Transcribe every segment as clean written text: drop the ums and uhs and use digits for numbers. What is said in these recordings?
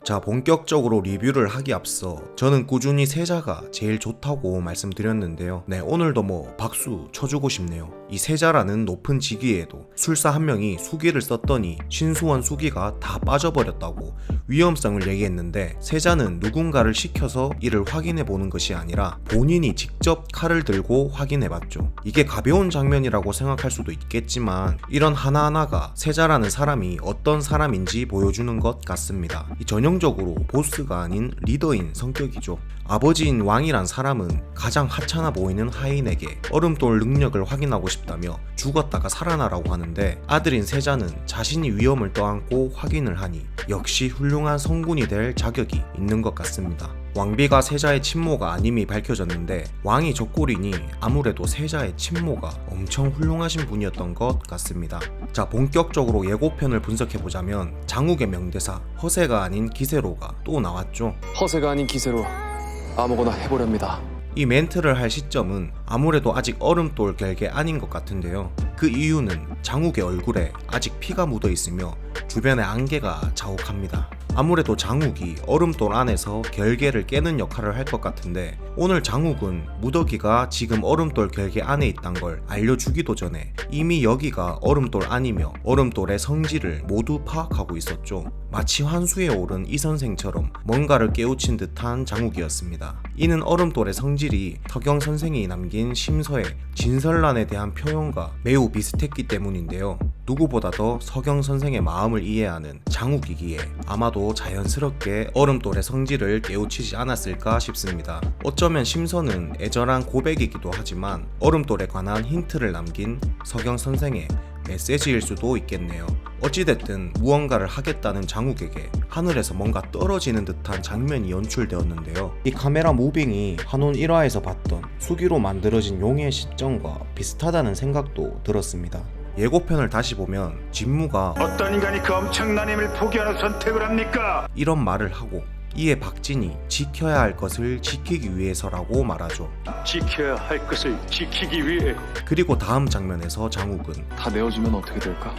자, 본격적으로 리뷰를 하기 앞서 저는 꾸준히 세자가 제일 좋다고 말씀드렸는데요. 네, 오늘도 박수 쳐주고 싶네요. 이 세자라는 높은 직위에도 술사 한 명이 수기를 썼더니 신수원 수기가 다 빠져버렸다고 위험성을 얘기했는데, 세자는 누군가를 시켜서 이를 확인해보는 것이 아니라 본인이 직접 칼을 들고 확인해봤죠. 이게 가벼운 장면이라고 생각할 수도 있겠지만 이런 하나하나가 세자라는 사람이 어떤 사람인지 보여주는 것 같습니다. 이 전형적으로 보스가 아닌 리더인 성격이죠. 아버지인 왕이란 사람은 가장 하찮아 보이는 하인에게 얼음돌 능력을 확인하고 싶다며 죽었다가 살아나라고 하는데, 아들인 세자는 자신이 위험을 떠안고 확인을 하니 역시 훌륭한 성군이 될 자격이 있는 것 같습니다. 왕비가 세자의 친모가 아님이 밝혀졌는데, 왕이 적골이니 아무래도 세자의 친모가 엄청 훌륭하신 분이었던 것 같습니다. 자, 본격적으로 예고편을 분석해보자면 장욱의 명대사 허세가 아닌 기세로가 또 나왔죠. 허세가 아닌 기세로 아무거나 해보렵니다. 이 멘트를 할 시점은 아무래도 아직 얼음돌 결계 아닌 것 같은데요. 그 이유는 장욱의 얼굴에 아직 피가 묻어 있으며 주변에 안개가 자욱합니다. 아무래도 장욱이 얼음돌 안에서 결계를 깨는 역할을 할 것 같은데, 오늘 장욱은 무더기가 지금 얼음돌 결계 안에 있단 걸 알려주기도 전에 이미 여기가 얼음돌 안이며 얼음돌의 성질을 모두 파악하고 있었죠. 마치 환수에 오른 이 선생처럼 뭔가를 깨우친 듯한 장욱이었습니다. 이는 얼음돌의 성질이 서경 선생이 남긴 심서의 진설란에 대한 표현과 매우 비슷했기 때문인데요. 누구보다도 서경 선생의 마음을 이해하는 장욱이기에 아마도 자연스럽게 얼음돌의 성질을 깨우치지 않았을까 싶습니다. 어쩌면 심서는 애절한 고백이기도 하지만 얼음돌에 관한 힌트를 남긴 서경 선생의 메시지일 수도 있겠네요. 어찌됐든 무언가를 하겠다는 장욱에게 하늘에서 뭔가 떨어지는 듯한 장면이 연출되었는데요. 이 카메라 무빙이 한온 1화에서 봤던 수기로 만들어진 용의 시점과 비슷하다는 생각도 들었습니다. 예고편을 다시 보면 진무가 어떤 인간이 그 엄청난 힘을 포기하는 선택을 합니까? 이런 말을 하고, 이에 박진이 지켜야 할 것을 지키기 위해서라고 말하죠. 지켜야 할 것을 지키기 위해. 그리고 다음 장면에서 장욱은 다 내어주면 어떻게 될까?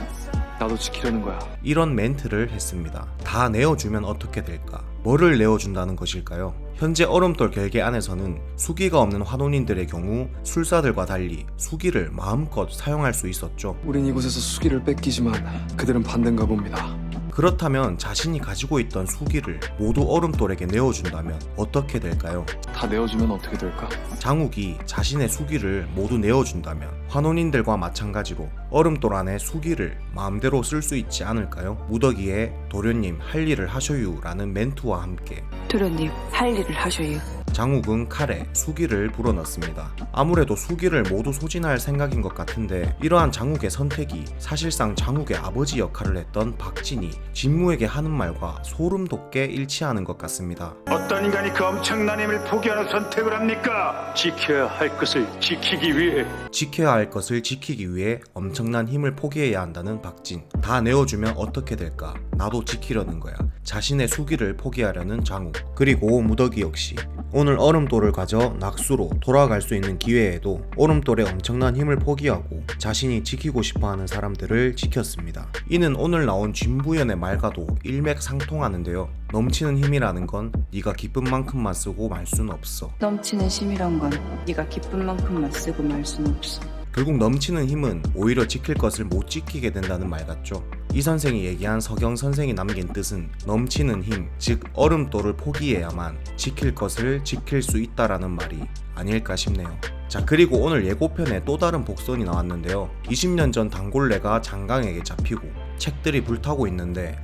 나도 지키려는 거야. 이런 멘트를 했습니다. 다 내어주면 어떻게 될까? 뭐를 내어준다는 것일까요? 현재 얼음돌 결계 안에서는 수기가 없는 환혼인들의 경우 술사들과 달리 수기를 마음껏 사용할 수 있었죠. 우린 이곳에서 수기를 뺏기지만 그들은 반대인가 봅니다. 그렇다면 자신이 가지고 있던 수기를 모두 얼음돌에게 내어준다면 어떻게 될까요? 다 내어주면 어떻게 될까? 장욱이 자신의 수기를 모두 내어준다면 환혼인들과 마찬가지로 얼음돌 안에 수기를 마음대로 쓸 수 있지 않을까요? 무더기에 도련님 할 일을 하셔요 라는 멘트와 함께 도련님 할 일을 하셔요. 장욱은 칼에 수기를 불어넣습니다. 아무래도 수기를 모두 소진할 생각인 것 같은데, 이러한 장욱의 선택이 사실상 장욱의 아버지 역할을 했던 박진이 진무에게 하는 말과 소름 돋게 일치하는 것 같습니다. 어떤 인간이 그 엄청난 힘을 포기하는 선택을 합니까? 지켜야 할 것을 지키기 위해. 지켜야 할 것을 지키기 위해 엄청난 힘을 포기해야 한다는 박진. 다 내어주면 어떻게 될까? 나도 지키려는 거야. 자신의 수기를 포기하려는 장욱. 그리고 무더기 역시 오늘 얼음돌을 가져 낙수로 돌아갈 수 있는 기회에도 얼음돌의 엄청난 힘을 포기하고 자신이 지키고 싶어하는 사람들을 지켰습니다. 이는 오늘 나온 진부연의 말과도 일맥상통하는데요. 넘치는 힘이라는 건 네가 기쁜 만큼만 쓰고 말 수는 없어. 넘치는 심이란 건 네가 기쁜 만큼만 쓰고 말 수는 없어. 결국 넘치는 힘은 오히려 지킬 것을 못 지키게 된다는 말 같죠. 이 선생이 얘기한 서경 선생이 남긴 뜻은 넘치는 힘, 즉 얼음돌을 포기해야만 지킬 것을 지킬 수 있다라는 말이 아닐까 싶네요. 자, 그리고 오늘 예고편에 또 다른 복선이 나왔는데요. 20년 전 단골레가 장강에게 잡히고 책들이 불타고 있는데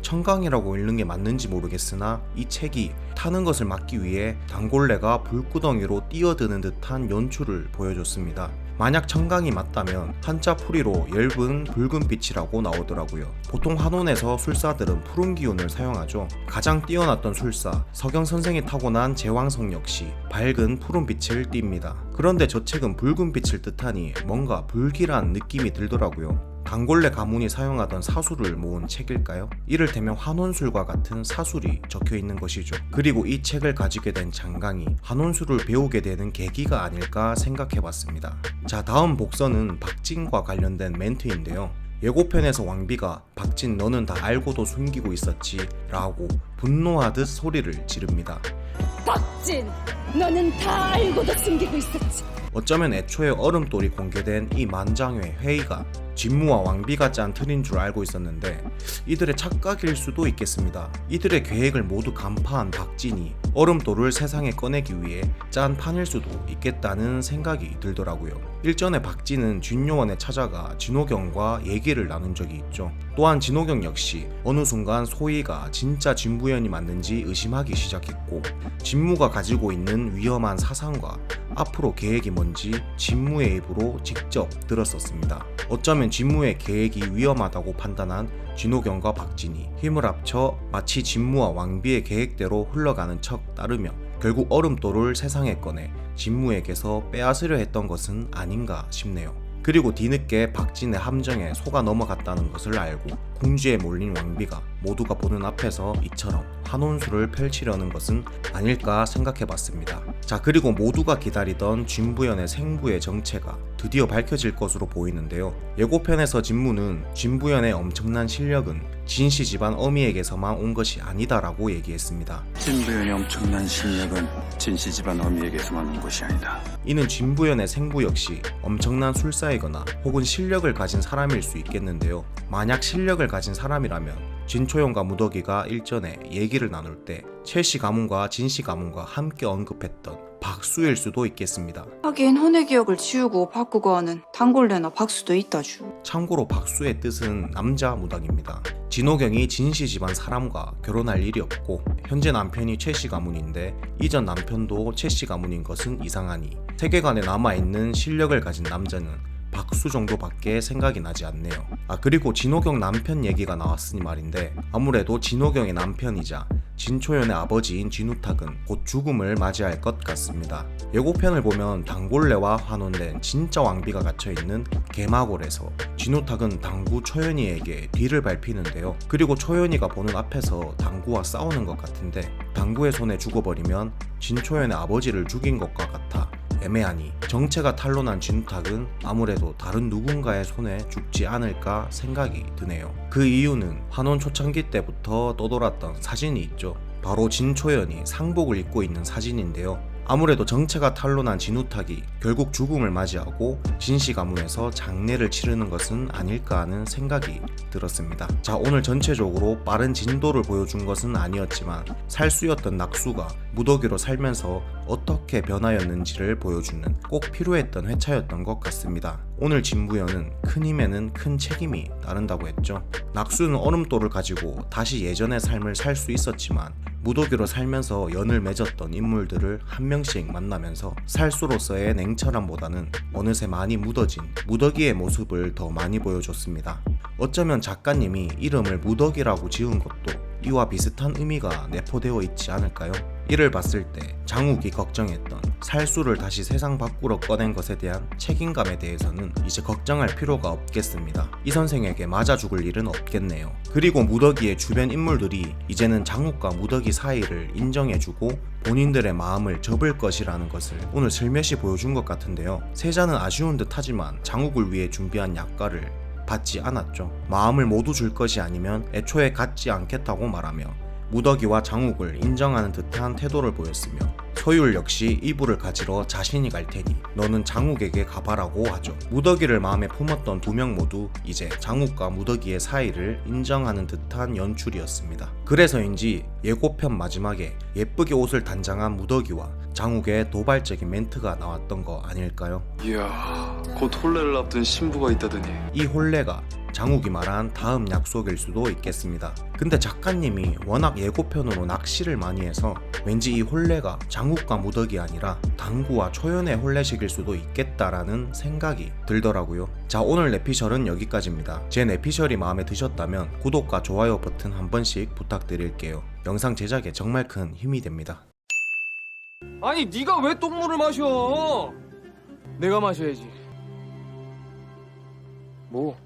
천강이라고 읽는 게 맞는지 모르겠으나 이 책이 타는 것을 막기 위해 단골레가 불구덩이로 뛰어드는 듯한 연출을 보여줬습니다. 만약 천강이 맞다면 한자 풀이로 엷은 붉은 빛이라고 나오더라고요. 보통 한온에서 술사들은 푸른 기운을 사용하죠. 가장 뛰어났던 술사 서경 선생이 타고난 제왕성 역시 밝은 푸른 빛을 띱니다. 그런데 저 책은 붉은 빛을 뜻하니 뭔가 불길한 느낌이 들더라고요. 단골레 가문이 사용하던 사술을 모은 책일까요? 이를테면 환혼술과 같은 사술이 적혀있는 것이죠. 그리고 이 책을 가지게 된 장강이 환혼술을 배우게 되는 계기가 아닐까 생각해봤습니다. 자, 다음 복선은 박진과 관련된 멘트인데요. 예고편에서 왕비가 박진 너는 다 알고도 숨기고 있었지 라고 분노하듯 소리를 지릅니다. 박진, 너는 다 알고도 숨기고 있었지. 어쩌면 애초에 얼음돌이 공개된 이 만장회 회의가 진무와 왕비가 짠 틀인 줄 알고 있었는데 이들의 착각일 수도 있겠습니다. 이들의 계획을 모두 간파한 박진이 얼음돌을 세상에 꺼내기 위해 짠 판일 수도 있겠다는 생각이 들더라고요. 일전에 박진은 진요원에 찾아가 진호경과 얘기를 나눈 적이 있죠. 또한 진호경 역시 어느 순간 소희가 진짜 진부연이 맞는지 의심하기 시작했고 진무가 가지고 있는 위험한 사상과 앞으로 계획이 뭔지 진무의 입으로 직접 들었었습니다. 어쩌면 진무의 계획이 위험하다고 판단한 진호경과 박진이 힘을 합쳐 마치 진무와 왕비의 계획대로 흘러가는 척 따르며 결국 얼음돌을 세상에 꺼내 진무에게서 빼앗으려 했던 것은 아닌가 싶네요. 그리고 뒤늦게 박진의 함정에 속아 넘어갔다는 것을 알고 궁지에 몰린 왕비가 모두가 보는 앞에서 이처럼 환혼수를 펼치려는 것은 아닐까 생각해봤습니다. 자, 그리고 모두가 기다리던 진부연의 생부의 정체가 드디어 밝혀질 것으로 보이는데요. 예고편에서 진무는 진부연의 엄청난 실력은 진씨 집안 어미에게서만 온 것이 아니다라고 얘기했습니다. 진부연의 엄청난 실력은 진씨 집안 어미에게서만 온 것이 아니다. 이는 진부연의 생부 역시 엄청난 술사이거나 혹은 실력을 가진 사람일 수 있겠는데요. 만약 실력을 가진 사람이라면 진초연과 무더기가 일전에 얘기를 나눌 때 최씨 가문과 진씨 가문과 함께 언급했던 박수일 수도 있겠습니다. 하긴 혼의 기억을 지우고 바꾸고 하는 단골레나 박수도 있다주. 참고로 박수의 뜻은 남자 무당입니다. 진호경이 진씨 집안 사람과 결혼할 일이 없고 현재 남편이 최씨 가문인데 이전 남편도 최씨 가문인 것은 이상하니 세계관에 남아있는 실력을 가진 남자는 박수 정도밖에 생각이 나지 않네요. 그리고 진호경 남편 얘기가 나왔으니 말인데 아무래도 진호경의 남편이자 진초연의 아버지인 진우탁은 곧 죽음을 맞이할 것 같습니다. 예고편을 보면 단골레와 환원된 진짜 왕비가 갇혀있는 개마골에서 진우탁은 당구 초연이에게 뒤를 밟히는데요. 그리고 초연이가 보는 앞에서 당구와 싸우는 것 같은데 당구의 손에 죽어버리면 진초연의 아버지를 죽인 것과 같아 애매하니 정체가 탄로난 진우탁은 아무래도 다른 누군가의 손에 죽지 않을까 생각이 드네요. 그 이유는 환원 초창기 때부터 떠돌았던 사진이 있죠. 바로 진초연이 상복을 입고 있는 사진인데요. 아무래도 정체가 탄로난 진우탁이 결국 죽음을 맞이하고 진씨 가문에서 장례를 치르는 것은 아닐까 하는 생각이 들었습니다. 자, 오늘 전체적으로 빠른 진도를 보여준 것은 아니었지만 살수였던 낙수가 무더기로 살면서 어떻게 변하였는지를 보여주는 꼭 필요했던 회차였던 것 같습니다. 오늘 진부연은 큰 힘에는 큰 책임이 따른다고 했죠. 낙수는 얼음돌을 가지고 다시 예전의 삶을 살 수 있었지만 무더기로 살면서 연을 맺었던 인물들을 한 명씩 만나면서 살수로서의 냉철함보다는 어느새 많이 묻어진 무더기의 모습을 더 많이 보여줬습니다. 어쩌면 작가님이 이름을 무더기라고 지은 것도 이와 비슷한 의미가 내포되어 있지 않을까요? 이를 봤을 때 장욱이 걱정했던 살수를 다시 세상 밖으로 꺼낸 것에 대한 책임감에 대해서는 이제 걱정할 필요가 없겠습니다. 이 선생에게 맞아 죽을 일은 없겠네요. 그리고 무더기의 주변 인물들이 이제는 장욱과 무더기 사이를 인정해주고 본인들의 마음을 접을 것이라는 것을 오늘 슬며시 보여준 것 같은데요. 세자는 아쉬운 듯 하지만 장욱을 위해 준비한 약과를 받지 않았죠. 마음을 모두 줄 것이 아니면 애초에 갖지 않겠다고 말하며 무더기와 장욱을 인정하는 듯한 태도를 보였으며 서율 역시 이불을 가지러 자신이 갈 테니 너는 장욱에게 가봐라고 하죠. 무더기를 마음에 품었던 두 명 모두 이제 장욱과 무더기의 사이를 인정하는 듯한 연출이었습니다. 그래서인지 예고편 마지막에 예쁘게 옷을 단장한 무더기와 장욱의 도발적인 멘트가 나왔던 거 아닐까요? 이야, 곧 혼례를 앞둔 신부가 있다더니. 이 혼례가 장욱이 말한 다음 약속일 수도 있겠습니다. 근데 작가님이 워낙 예고편으로 낚시를 많이 해서 왠지 이 혼례가 장욱과 무덕이 아니라 당구와 초연의 혼례식일 수도 있겠다라는 생각이 들더라고요. 자, 오늘 내피셜은 여기까지입니다. 제 내피셜이 마음에 드셨다면 구독과 좋아요 버튼 한 번씩 부탁드릴게요. 영상 제작에 정말 큰 힘이 됩니다. 아니 네가 왜 똥물을 마셔? 내가 마셔야지. 뭐?